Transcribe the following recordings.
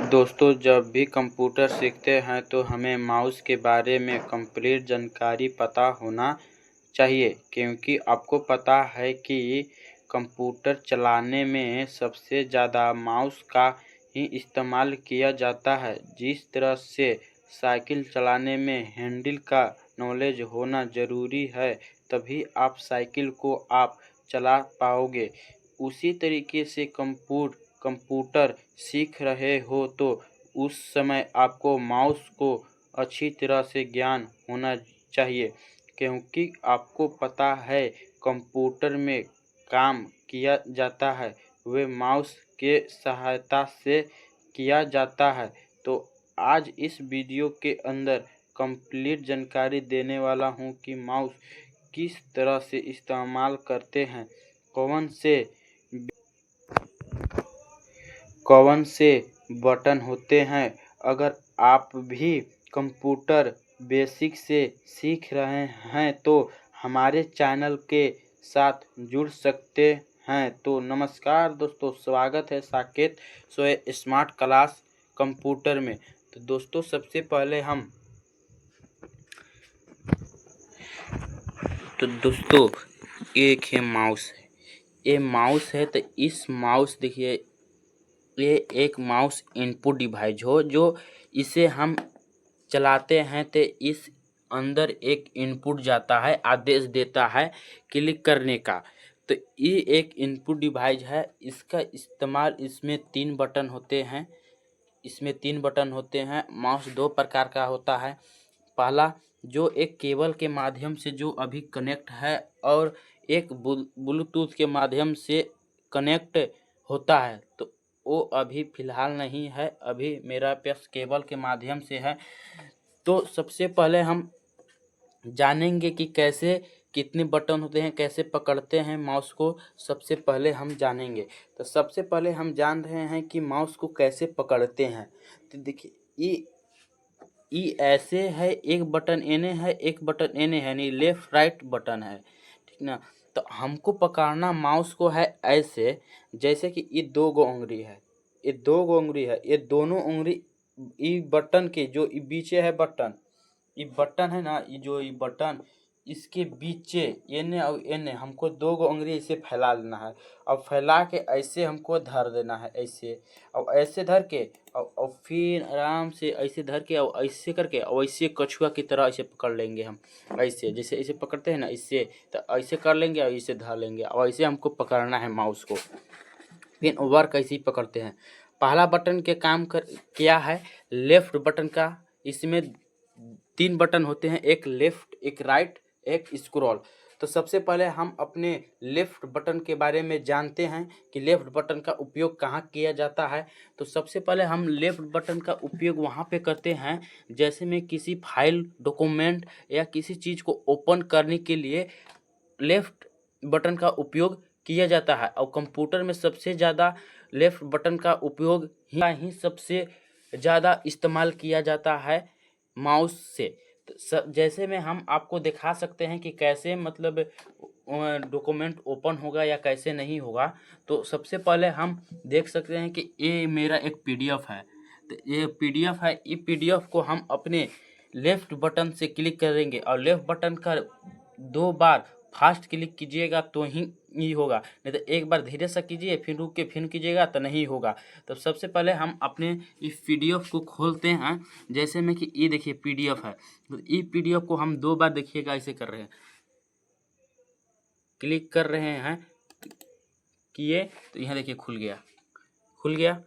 दोस्तों, जब भी कंप्यूटर सीखते हैं तो हमें माउस के बारे में कंप्लीट जानकारी पता होना चाहिए, क्योंकि आपको पता है कि कंप्यूटर चलाने में सबसे ज़्यादा माउस का ही इस्तेमाल किया जाता है। जिस तरह से साइकिल चलाने में हैंडल का नॉलेज होना ज़रूरी है, तभी आप साइकिल को आप चला पाओगे। उसी तरीके से कंप्यूटर सीख रहे हो तो उस समय आपको माउस को अच्छी तरह से ज्ञान होना चाहिए, क्योंकि आपको पता है कंप्यूटर में काम किया जाता है वे माउस के सहायता से किया जाता है। तो आज इस वीडियो के अंदर कंप्लीट जानकारी देने वाला हूं कि माउस किस तरह से इस्तेमाल करते हैं, कौन से बटन होते हैं। अगर आप भी कंप्यूटर बेसिक से सीख रहे हैं तो हमारे चैनल के साथ जुड़ सकते हैं। तो नमस्कार दोस्तों, स्वागत है साकेत सोए स्मार्ट क्लास कंप्यूटर में। तो दोस्तों, सबसे पहले एक है माउस है, ये माउस है। तो इस माउस देखिए, ये एक माउस इनपुट डिवाइस हो जो इसे हम चलाते हैं तो इस अंदर एक इनपुट जाता है, आदेश देता है क्लिक करने का। तो ये एक इनपुट डिवाइस है। इसका इस्तेमाल, इसमें तीन बटन होते हैं। माउस दो प्रकार का होता है। पहला जो एक केबल के माध्यम से जो अभी कनेक्ट है, और एक ब्लूटूथ के माध्यम से कनेक्ट होता है। तो वो अभी फ़िलहाल नहीं है, अभी मेरा पास केबल के माध्यम से है। तो सबसे पहले हम जानेंगे कि कैसे कितने बटन होते हैं, कैसे पकड़ते हैं माउस को, सबसे पहले हम जानेंगे। तो सबसे पहले हम जान रहे हैं कि माउस को कैसे पकड़ते हैं। तो देखिए, ये ऐसे है, एक बटन एने है, एक बटन एने है, नहीं लेफ्ट राइट बटन है, ठीक ना। तो हमको पकड़ना माउस को है ऐसे, जैसे कि ये दो गो उंगली है, ये दोनों उंगली ये बटन के जो बीचे है बटन, ये बटन है ना, ये बटन इसके बीचे एने और एने हमको दो गो उंगली ऐसे फैला लेना है। और फैला के ऐसे हमको धर देना है, ऐसे और ऐसे धर के और फिर आराम से ऐसे धर के और ऐसे करके और ऐसे कछुआ की तरह ऐसे पकड़ लेंगे हम। ऐसे जैसे ऐसे पकड़ते हैं ना, इससे तो ऐसे कर लेंगे और इसे धर लेंगे, और ऐसे हमको पकड़ना है माउस को। फिर वर्क ऐसे ही पकड़ते हैं। पहला बटन के काम क्या है, लेफ्ट बटन का। इसमें तीन बटन होते हैं, एक लेफ्ट, एक राइट, एक स्क्रॉल। तो सबसे पहले हम अपने लेफ्ट बटन के बारे में जानते हैं कि लेफ्ट बटन का उपयोग कहाँ किया जाता है। तो सबसे पहले हम लेफ्ट बटन का उपयोग वहाँ पे करते हैं, जैसे में किसी फाइल, डॉक्यूमेंट या किसी चीज़ को ओपन करने के लिए लेफ्ट बटन का उपयोग किया जाता है। और कंप्यूटर में सबसे ज़्यादा लेफ्ट बटन का उपयोग ही सबसे ज़्यादा इस्तेमाल किया जाता है माउस से। तो जैसे में हम आपको दिखा सकते हैं कि कैसे मतलब डॉक्यूमेंट ओपन होगा या कैसे नहीं होगा। तो सबसे पहले हम देख सकते हैं कि ये मेरा एक पीडीएफ है। तो ये पीडीएफ है, ये पीडीएफ को हम अपने लेफ्ट बटन से क्लिक करेंगे, और लेफ्ट बटन का दो बार फास्ट क्लिक कीजिएगा तो ही होगा, नहीं तो एक बार धीरे से कीजिए फिर रुक के फिर कीजिएगा तो नहीं होगा। तो सबसे पहले हम अपने इस पीडीएफ को खोलते हैं। जैसे में कि ये देखिए पीडीएफ है, तो ये पीडीएफ को हम दो बार देखिएगा ऐसे कर रहे हैं, क्लिक कर रहे हैं, किए तो यहाँ देखिए खुल गया।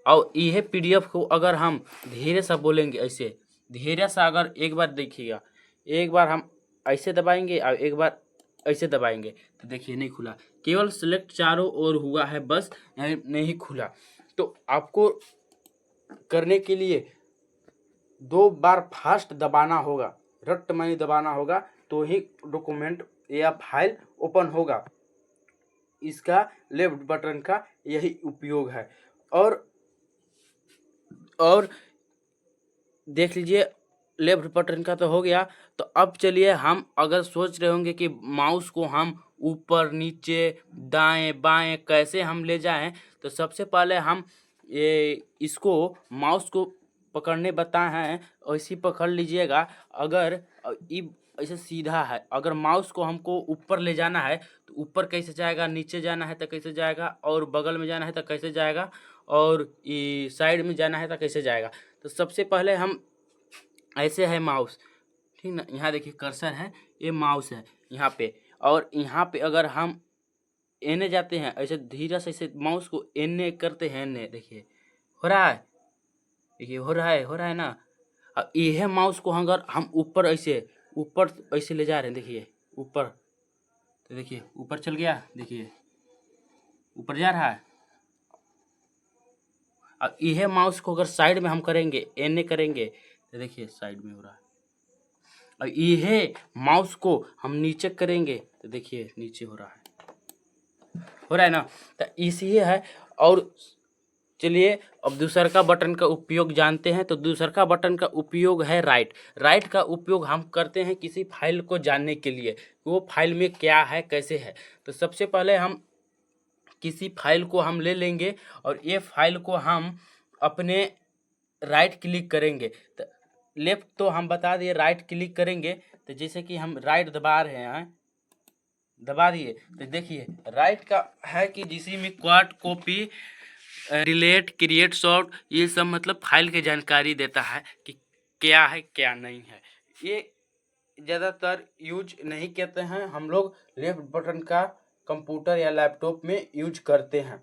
और यह पीडीएफ को अगर हम धीरे से बोलेंगे, ऐसे धीरे से अगर एक बार देखिएगा, एक बार हम ऐसे दबाएंगे और एक बार ऐसे दबाएंगे तो देखिए नहीं खुला, केवल सिलेक्ट चारों ओर हुआ है, बस नहीं खुला। तो आपको करने के लिए दो बार फास्ट दबाना होगा, रट्ट मनी दबाना होगा, तो ही डॉक्यूमेंट या फाइल ओपन होगा। इसका लेफ्ट बटन का यही उपयोग है। और देख लीजिए, लेफ्ट बटन का तो हो गया। तो अब चलिए, हम अगर सोच रहे होंगे कि माउस को हम ऊपर नीचे दाएं बाएं कैसे हम ले जाएं, तो सबसे पहले हम ये इसको माउस को पकड़ने बताए हैं, वैसे पकड़ लीजिएगा। अगर ऐसे सीधा है, अगर माउस को हमको ऊपर ले जाना है तो ऊपर कैसे जाएगा, नीचे जाना है तो कैसे जाएगा, और बगल में जाना है तो कैसे जाएगा, और साइड में जाना है तो कैसे जाएगा। तो सबसे पहले हम ऐसे है माउस, ठीक ना, यहाँ देखिए कर्सर है, ये माउस है यहाँ पे, और यहाँ पे अगर हम एने जाते हैं, ऐसे धीरे से ऐसे माउस को एने करते हैं, एने देखिए हो रहा है, देखिए हो रहा है ना। अब यह माउस को अगर हम ऊपर ऐसे ले जा रहे हैं, देखिए ऊपर, तो देखिए ऊपर चल गया, देखिए ऊपर जा रहा है। अब यह माउस को अगर साइड में हम करेंगे, एने करेंगे, तो देखिए साइड में हो रहा है। अब यह माउस को हम नीचे करेंगे तो देखिए नीचे हो रहा है ना। तो इसी है। और चलिए अब दूसर का बटन का उपयोग जानते हैं। तो दूसर का बटन का उपयोग है राइट का उपयोग हम करते हैं किसी फाइल को जानने के लिए, वो फाइल में क्या है, कैसे है। तो सबसे पहले हम किसी फाइल को हम ले लेंगे, और ये फाइल को हम अपने राइट क्लिक करेंगे। तो लेफ्ट तो हम बता दिए, राइट क्लिक करेंगे तो जैसे कि हम राइट दबा रहे हैं, दबा दिए, तो देखिए राइट का है कि जिसी में quad, copy, delete, create, sort, ये सब मतलब फाइल की जानकारी देता है कि क्या है क्या नहीं है। ये ज़्यादातर यूज नहीं करते हैं हम लोग, लेफ्ट बटन का कंप्यूटर या लैपटॉप में यूज करते हैं।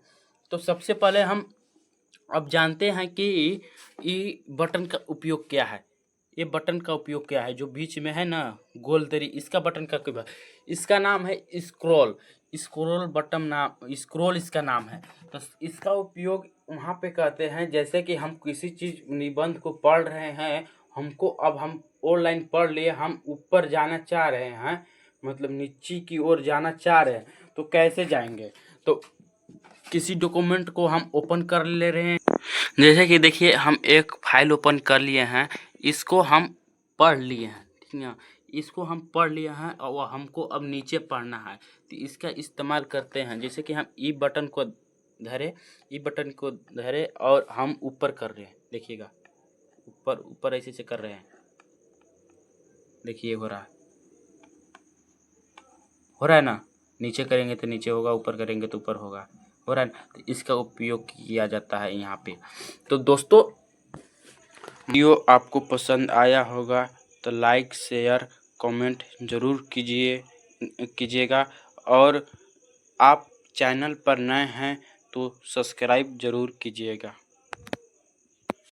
तो सबसे पहले हम अब जानते हैं कि ये बटन का उपयोग क्या है। ये बटन का उपयोग क्या है, जो बीच में है ना गोल तरी, इसका बटन का क्या, इसका नाम है स्क्रॉल बटन, स्क्रॉल इसका नाम है। तो इसका उपयोग वहाँ पे कहते हैं, जैसे कि हम किसी चीज़ निबंध को पढ़ रहे हैं, हमको अब हम ऑनलाइन पढ़ लिए, हम ऊपर जाना चाह रहे हैं, मतलब नीचे की ओर जाना चाह रहे हैं, तो कैसे जाएंगे। तो किसी डॉक्यूमेंट को हम ओपन कर ले रहे हैं, जैसे कि देखिए हम एक फाइल ओपन कर लिए हैं, इसको हम पढ़ लिए हैं, ठीक है, इसको हम पढ़ लिए हैं और हमको अब नीचे पढ़ना है, तो इसका इस्तेमाल करते हैं। जैसे कि हम ई बटन को धरे और हम ऊपर कर रहे हैं, देखिएगा ऊपर ऐसे से कर रहे हैं, देखिए हो रहा है ना। नीचे करेंगे तो नीचे होगा, ऊपर करेंगे तो ऊपर होगा, हो रहा है ना। तो इसका उपयोग किया जाता है यहाँ पे। तो दोस्तों वीडियो आपको पसंद आया होगा तो लाइक, शेयर, कमेंट ज़रूर कीजिएगा, और आप चैनल पर नए हैं तो सब्सक्राइब ज़रूर कीजिएगा।